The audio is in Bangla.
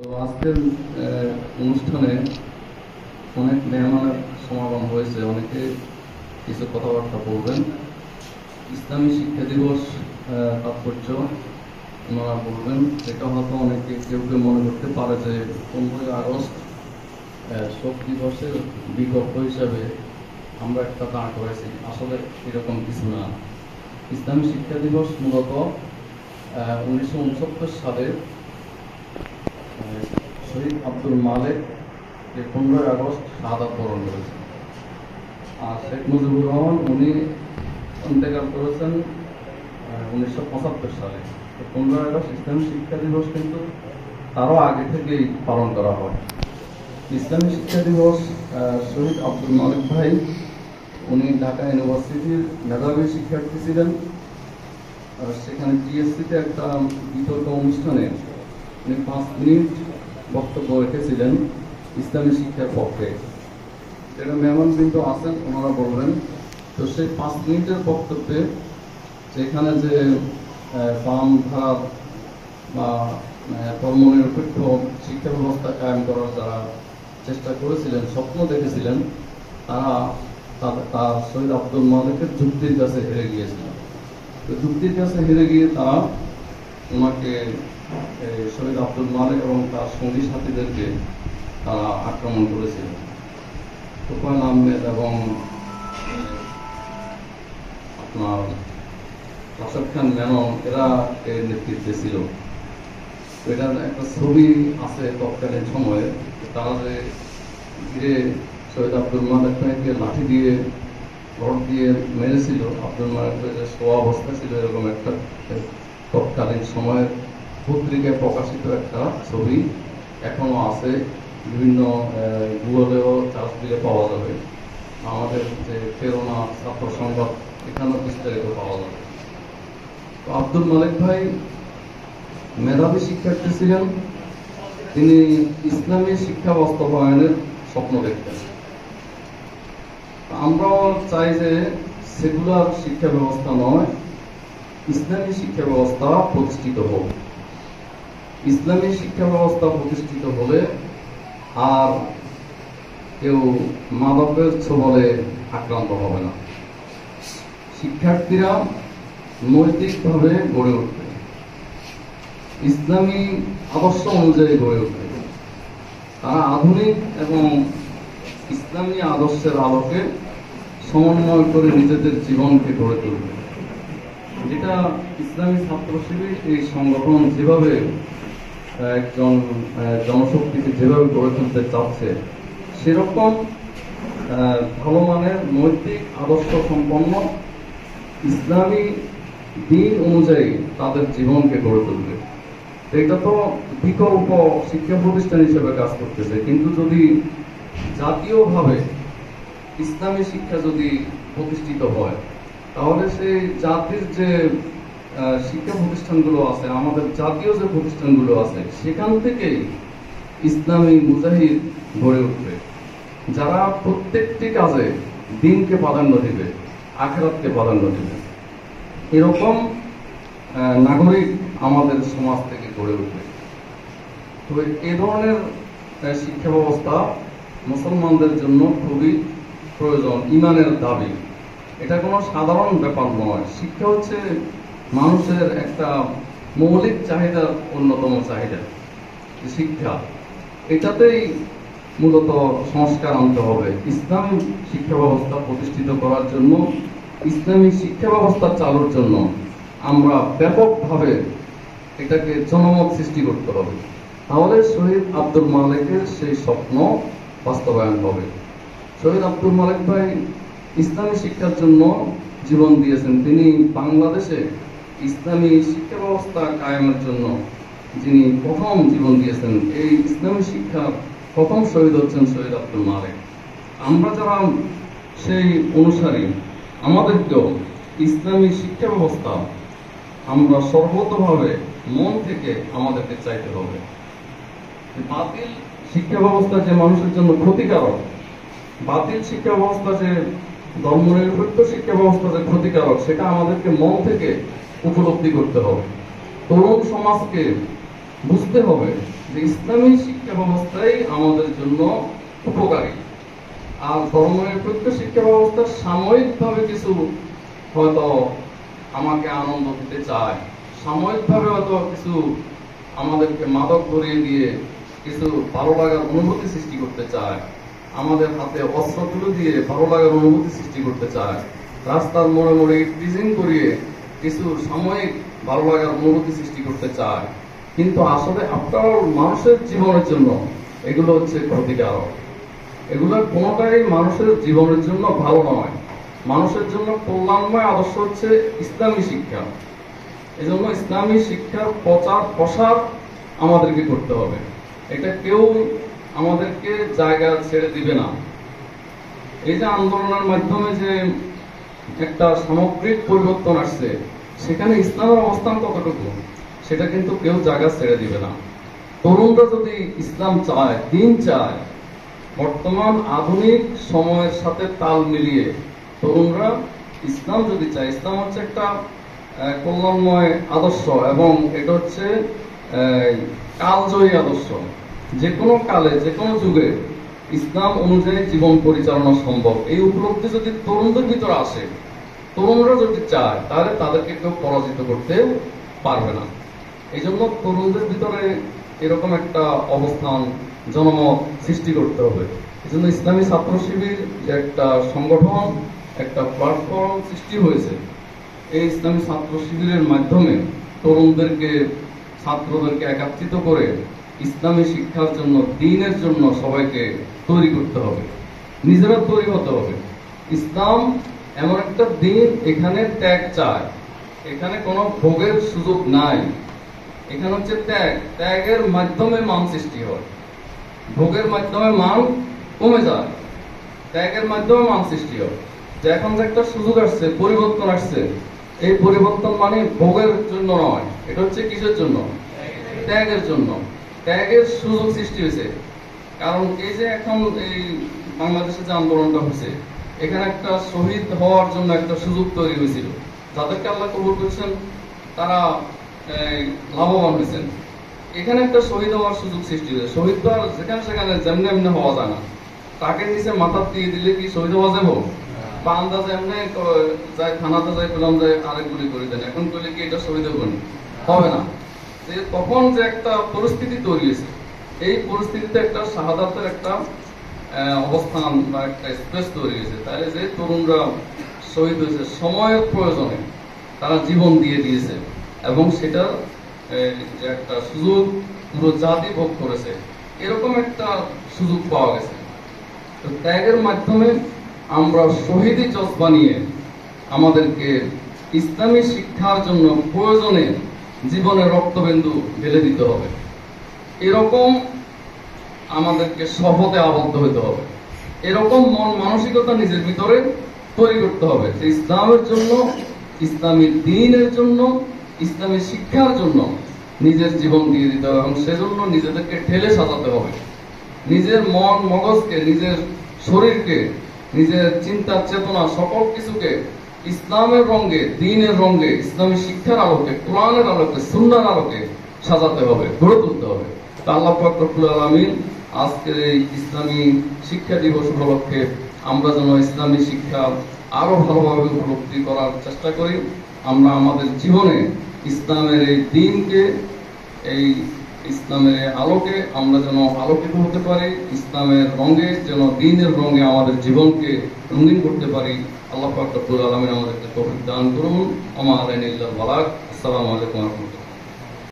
তো আজকের অনুষ্ঠানে অনেক মেহমানের সমাগম হয়েছে। অনেকে কিছু কথাবার্তা বলবেন। ইসলামী শিক্ষা দিবস তাৎপর্য ওনারা বলবেন। এটা হয়তো অনেকে কেউ কেউ মনে করতে পারে যে 15ই আগস্ট শোক দিবসের বিকল্প হিসাবে আমরা একটা দাঁড় করেছি। আসলে এরকম কিছু না। ইসলামী শিক্ষা দিবস মূলত 1969 সালে শহীদ আব্দুল মালেক 15ই আগস্ট শাহাদাত বরণ করেছেন। আর শেখ মুজিবুর রহমান উনি ইন্তেকাল করেছেন 1975 সালে। তো 15ই আগস্ট ইসলামী শিক্ষা দিবস কিন্তু তারও আগে থেকেই পালন করা হয়। ইসলামী শিক্ষা দিবস শহীদ আব্দুল মালেক ভাই উনি ঢাকা ইউনিভার্সিটির মেধাবী শিক্ষার্থী ছিলেন। সেখানে টিএসসিতে একটা বিতর্ক অনুষ্ঠানে উনি 5 মিনিট বক্তব্য রেখেছিলেন ইসলামী শিক্ষার পক্ষে। যেটা মেহমানবৃন্দ আছেন ওনারা বলবেন। তো সেই 5 মিনিটের বক্তব্যে যেখানে যে বামধারার বা ধর্মনিরপেক্ষ শিক্ষা ব্যবস্থা কায়েম করার যারা চেষ্টা করেছিলেন, স্বপ্ন দেখেছিলেন, তার শহীদ আব্দুল মালেকের যুক্তির কাছে হেরে গিয়েছিলেন। তো যুক্তির কাছে হেরে গিয়ে তারা ওনাকে শহীদ আব্দুল মালেক এবং তার সঙ্গী সাথীদেরকে তারা আক্রমণ করেছিলেন। তোফায়েল আহমেদ এবং আপনার রাশেদ খান মেনন এরা এর নেতৃত্বে ছিল। এটার একটা ছবি আছে তৎকালীন সময়ে। তারা যে ঘিরে শহীদ আব্দুল মালেক ভাইকে লাঠি দিয়ে রড দিয়ে মেরেছিল, আব্দুল মালেক ভাই যে শোয়া অবস্থা ছিল, এরকম একটা তৎকালীন সময়ের পত্রিকায় প্রকাশিত একটা ছবি এখনো আছে। বিভিন্ন গুগলেও চার্জ দিলে পাওয়া যাবে। আমাদের যে প্রেরণা ছাত্র সংবাদ এখানেও বিস্তারিত পাওয়া যাবে। তো আব্দুল মালেক ভাই মেধাবী শিক্ষার্থী ছিলেন। তিনি ইসলামী শিক্ষা বাস্তবায়নের স্বপ্ন দেখতেন। আমরাও চাই যে সেকুলার শিক্ষা ব্যবস্থা নয়, ইসলামী শিক্ষা ব্যবস্থা প্রতিষ্ঠিত হোক। ইসলামী শিক্ষা ব্যবস্থা প্রতিষ্ঠিত হলে আর কেউ মাদকের ছোবলে আক্রান্ত হবে না। শিক্ষার্থীরা নৈতিকভাবে গড়ে উঠবে, ইসলামী আদর্শ অনুযায়ী গড়ে উঠবে। তারা আধুনিক এবং ইসলামী আদর্শের আলোকে সমন্বয় করে নিজেদের জীবনকে গড়ে তুলবে। যেটা ইসলামী ছাত্র শিবির এই সংগঠন যেভাবে একজন জনশক্তিকে যেভাবে গড়ে তুলতে চাচ্ছে, সেরকম ভালো মানের নৈতিক আদর্শ সম্পন্ন ইসলামী দিন অনুযায়ী তাদের জীবনকে গড়ে তুলবে। এটা তো বিকল্প শিক্ষা প্রতিষ্ঠান হিসেবে কাজ করতেছে, কিন্তু যদি জাতীয়ভাবে ইসলামী শিক্ষা যদি প্রতিষ্ঠিত হয়, তাহলে সেই জাতির যে শিক্ষা প্রতিষ্ঠানগুলো আছে, আমাদের জাতীয় যে প্রতিষ্ঠানগুলো আছে, সেখান থেকেই ইসলামী মুজাহিদ গড়ে উঠবে, যারা প্রত্যেকটি কাজে দিনকে প্রাধান্য দিবে, আখিরাতকে প্রাধান্য দিবে। এরকম নাগরিক আমাদের সমাজ থেকে গড়ে উঠবে। তবে এ ধরনের শিক্ষা ব্যবস্থা মুসলমানদের জন্য খুবই প্রয়োজন, ইমানের দাবি। এটা কোনো সাধারণ ব্যাপার নয়। শিক্ষা হচ্ছে মানুষের একটা মৌলিক চাহিদার অন্যতম চাহিদা। শিক্ষা এটাতেই মূলত সংস্কার আনতে হবে। ইসলামী শিক্ষা ব্যবস্থা প্রতিষ্ঠিত করার জন্য, ইসলামী শিক্ষা ব্যবস্থা চালুর জন্য আমরা ব্যাপকভাবে এটাকে জনমত সৃষ্টি করতে হবে। তাহলে শহীদ আব্দুল মালেকের সেই স্বপ্ন বাস্তবায়ন হবে। শহীদ আব্দুল মালেক ভাই ইসলামী শিক্ষার জন্য জীবন দিয়েছেন। তিনি বাংলাদেশে ইসলামী শিক্ষা ব্যবস্থা কায়েমের জন্য যিনি প্রথম জীবন দিয়েছেন, এই ইসলামী শিক্ষার প্রথম শহীদ হচ্ছেন শহীদ আব্দুল মালেক। আমরা যারা সেই অনুসারী, আমাদেরকেও ইসলামী শিক্ষা ব্যবস্থা আমরা সর্বতভাবে মন থেকে আমাদেরকে চাইতে হবে। বাতিল শিক্ষা ব্যবস্থা যে মানুষের জন্য ক্ষতিকারক, বাতিল শিক্ষা ব্যবস্থা যে ধর্মনিরপেক্ষ শিক্ষা ব্যবস্থা যে ক্ষতিকারক, সেটা আমাদেরকে মন থেকে উপলব্ধি করতে হবে। তরুণ সমাজকে বুঝতে হবে যে ইসলামী শিক্ষা ব্যবস্থাই আমাদের জন্য উপকারী। আর ধর্মনিরপেক্ষ শিক্ষা ব্যবস্থা সাময়িকভাবে কিছু হয়তো আমাকে আনন্দ দিতে চায়, সাময়িকভাবে হয়তো কিছু আমাদেরকে মাদক ধরিয়ে দিয়ে কিছু ভালো লাগার অনুভূতি সৃষ্টি করতে চায়, আমাদের হাতে অস্ত্র তুলে দিয়ে ভালো লাগার অনুভূতি সৃষ্টি করতে চায়, রাস্তার মোড়ে মোড়ে টিজিং করিয়ে কিছু সাময়িক ভালো লাগার অনুভূতি সৃষ্টি করতে চায়। কিন্তু আসলে আপনার মানুষের জীবনের জন্য এগুলো হচ্ছে ক্ষতিকারক। এগুলো কোনোটাই মানুষের জীবনের জন্য ভালো নয়। মানুষের জন্য কল্যাণময় আদর্শ হচ্ছে ইসলামী শিক্ষা। এজন্য ইসলামী শিক্ষার প্রচার প্রসার আমাদেরকে করতে হবে। এটা কেউ আমাদেরকে জায়গা ছেড়ে দিবে না। এই যে আন্দোলনের মাধ্যমে যে একটা সামগ্রিক পরিবর্তন আসছে, সেখানে ইসলামের অবস্থান কতটুকু সেটা কিন্তু কেউ জায়গা ছেড়ে দিবে না। তরুণরা যদি ইসলাম চায়, দিন চায়, বর্তমান আধুনিক সময়ের সাথে তাল মিলিয়ে তরুণরা ইসলাম যদি চায়, ইসলাম হচ্ছে একটা কল্যাণময় আদর্শ এবং এটা হচ্ছে কালজয়ী আদর্শ। যে কোনো কালে, যে কোনো যুগে ইসলাম অনুযায়ী জীবন পরিচালনা সম্ভব। এই উপলব্ধি যদি তরুণদের ভিতরে আসে, তরুণরা যদি চায়, তাহলে তাদেরকে কেউ পরাজিত করতে পারবে না। এই জন্য তরুণদের ভিতরে এরকম একটা অবস্থান, জনমত সৃষ্টি করতে হবে। এই জন্য ইসলামী ছাত্র শিবির যে একটা সংগঠন, একটা প্ল্যাটফর্ম সৃষ্টি হয়েছে, এই ইসলামী ছাত্র শিবিরের মাধ্যমে তরুণদেরকে, ছাত্রদেরকে একত্রিত করে ইসলামী শিক্ষার জন্য, দ্বীনের জন্য সবাইকে তৈরি করতে হবে, নিজেরা তৈরি হতে হবে। ইসলাম এমন একটা দ্বীন, এখানে ত্যাগ চায়, এখানে কোনো ভোগের সুযোগ নাই। এখানে হচ্ছে ত্যাগ, ত্যাগের মাধ্যমে মান সৃষ্টি হয়। ভোগের মাধ্যমে মান কমে যায়, ত্যাগের মাধ্যমে মান সৃষ্টি হয়। যে এখন যে একটা সুযোগ আসছে, পরিবর্তন আসছে, এই পরিবর্তন মানে ভোগের জন্য নয়, এটা হচ্ছে কিসের জন্য? ত্যাগের জন্য। ত্যাগের সুযোগ সৃষ্টি হয়েছে। কারণ এই যে এখন এই বাংলাদেশে যে আন্দোলনটা হয়েছে, এখানে একটা শহীদ হওয়ার জন্য একটা সুযোগ তৈরি হয়েছিল। যাদেরকে আল্লাহ কবুল করেছেন তারা লাভবান হয়েছেন। এখানে একটা শহীদ হওয়ার সুযোগ সৃষ্টি হয়েছে। শহীদ তো আর যেখানে সেখানে যেমনি এমনি হওয়া যায় না। তাকে নিচে মাথা দিয়ে দিলে কি শহীদ হওয়া যাবো? বা আন্দাজে এমনি যায়, থানাতে যাই পেলাম যায় আরেক গুলি করে দেন, এখন করলে কি এটা শহীদ হবে না। যে তখন যে একটা পরিস্থিতি তৈরি হয়েছে, এই পরিস্থিতিতে একটা শাহাদাতের একটা অবস্থান বা একটা স্পেস তৈরি হয়েছে। তাহলে যে তরুণরা শহীদ হয়েছে সময়ের প্রয়োজনে, তারা জীবন দিয়ে দিয়েছে এবং সেটা যে একটা সুযোগ পুরো জাতি ভোগ করেছে, এরকম একটা সুযোগ পাওয়া গেছে। তো ত্যাগের মাধ্যমে আমরা শহীদি জজবা নিয়ে আমাদেরকে ইসলামী শিক্ষার জন্য প্রয়োজনে জীবনের রক্তবিন্দু ঢেলে দিতে হবে। এরকম আমাদেরকে শপথে আবদ্ধ হতে হবে। এরকম মন মানসিকতা নিজের ভিতরে তৈরি করতে হবে যে ইসলামের জন্য, ইসলামী দ্বীনের জন্য, ইসলামী শিক্ষার জন্য নিজের জীবন দিয়ে দিতে হবে এবং সেজন্য নিজেদেরকে ঠেলে সাজাতে হবে। নিজের মন মগজকে, নিজের শরীরকে, নিজের চিন্তা চেতনা সকল কিছুকে ইসলামের রঙে, দ্বীনের রঙে, ইসলামী শিক্ষার আলোকে, কোরআনের আলোকে, সুন্নাহর আলোকে সাজাতে হবে, গড়ে তুলতে হবে। তা আল্লাহ পাক রব্বুল আলামিন আজকের এই ইসলামী শিক্ষা দিবস উপলক্ষে আমরা যেন ইসলামী শিক্ষা আরো ভালোভাবে উপলব্ধি করার চেষ্টা করি। আমরা আমাদের জীবনে ইসলামের এই দ্বীনকে, এই ইসলামের আলোকে আমরা যেন আলোকিত হতে পারি, ইসলামের রঙে যেন, দ্বীনের রঙে আমাদের জীবনকে রঙিন করতে পারি। আল্লাহ পাক রব্বুল আলামিন আমাদেরকে তৌফিক দান করুন। ওয়া মা আলাইনা ইল্লাল বালাগ। আসসালামু আলাইকুম ওয়া রাহমাতুল্লাহ।